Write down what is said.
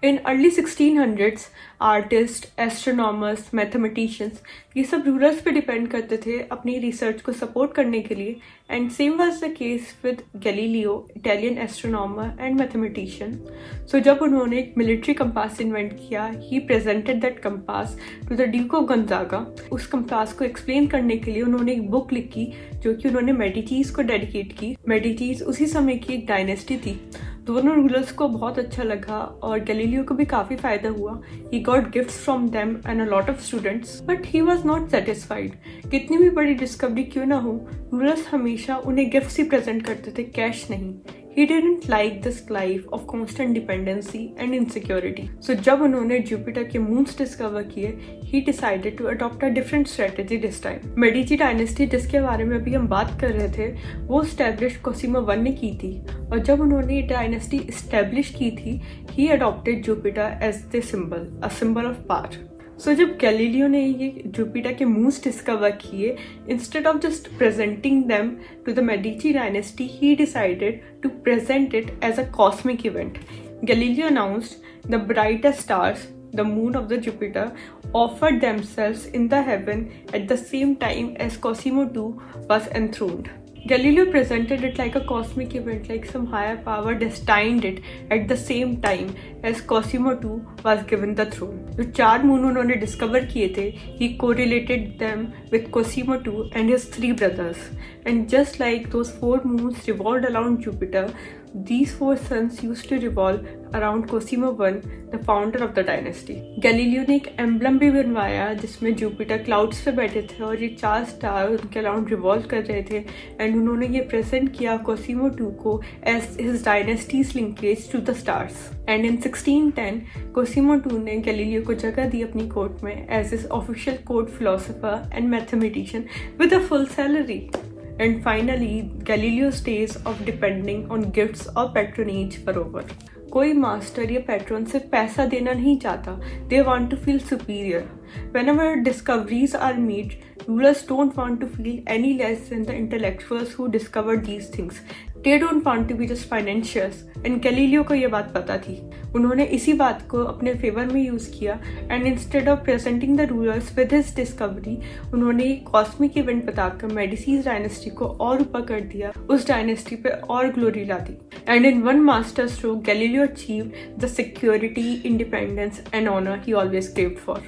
In early 1600s artist, astronomers, mathematicians ये सब rulers पे डिपेंड करते थे अपनी रिसर्च को सपोर्ट करने के लिए। And same was the case with Galileo, Italian astronomer and mathematician. So जब उन्होंने एक मिलिट्री कंपास इन्वेंट किया, he presented that compass to the duke of Gonzaga. उस कंपास को एक्सप्लेन करने के लिए उन्होंने एक बुक लिखी जो कि उन्होंने मेडिचीज को डेडिकेट की। मेडिचीज उसी समय की एक डायनेस्टी थी। दोनों रूलर्स को बहुत अच्छा लगा और गैलीलियो को भी काफ़ी फायदा हुआ। He got gifts from them and a lot of students, but he was not satisfied. कितनी भी बड़ी डिस्कवरी क्यों ना हो, रूलर्स हमेशा उन्हें गिफ्ट्स ही प्रेजेंट करते थे, कैश नहीं। He didn't like this life of constant dependency and insecurity. So जब उन्होंने जुपिटर के मून्स डिस्कवर किए, he decided to adopt a different strategy this time. Medici dynasty जिसके बारे में अभी हम बात कर रहे थे, वो स्टैब्लिश कोसिमो I ने की थी, और जब उन्होंने डायनेस्टी स्टैब्लिश की थी, he adopted Jupiter as the symbol, a symbol of power. सो जब गैलीलियो ने ये जुपिटर के मून्स डिस्कवर किए, instead of just presenting them to the Medici dynasty, he decided to present it as a cosmic event. Galileo announced the brightest stars, the moon of the Jupiter, offered themselves in the heaven at the same time as Cosimo II was enthroned. Galileo presented it like a cosmic event, like some higher power destined it at the same time as Cosimo II was given the throne. जो 4 moon उन्होंने discover किए थे, he correlated them with Cosimo II and his 3 brothers. And just like those 4 moons revolved around Jupiter, these 4 suns used to revolve around Cosimo I, the founder of the dynasty. Galileo ने एक emblem भी बनवाया जिसमें Jupiter clouds पे बैठे थे और ये 4 स्टार उनके अराउंड रिवॉल्व कर रहे थे, एंड उन्होंने ये प्रेजेंट किया कोसिमो II को as his dynasty's linkage to the stars. And in 1610 Cosimo II ने गैलीलियो को जगह दी अपनी कोर्ट में as his official court philosopher and mathematician with a full salary. And finally, Galileo's days of depending on gifts or patronage were over. कोई master या pattern सिर्फ पैसा देना नहीं चाहता, they want to feel superior. Whenever discoveries are made, rulers don't want to feel any less than the intellectuals who discovered these things. They don't want to be just financiers. And Galileo को ये बात पता थी। उन्होंने इसी बात को अपने फेवर में यूज़ किया, and instead of presenting the rulers with his discovery, उन्होंने एक कॉस्मिक इवेंट बताकर मेडिसीज डायनेस्टी को और ऊपर कर दिया, उस डायनेस्टी पे और ग्लोरी ला दी। And in one master stroke, Galileo achieved the security, independence and honor he always craved for.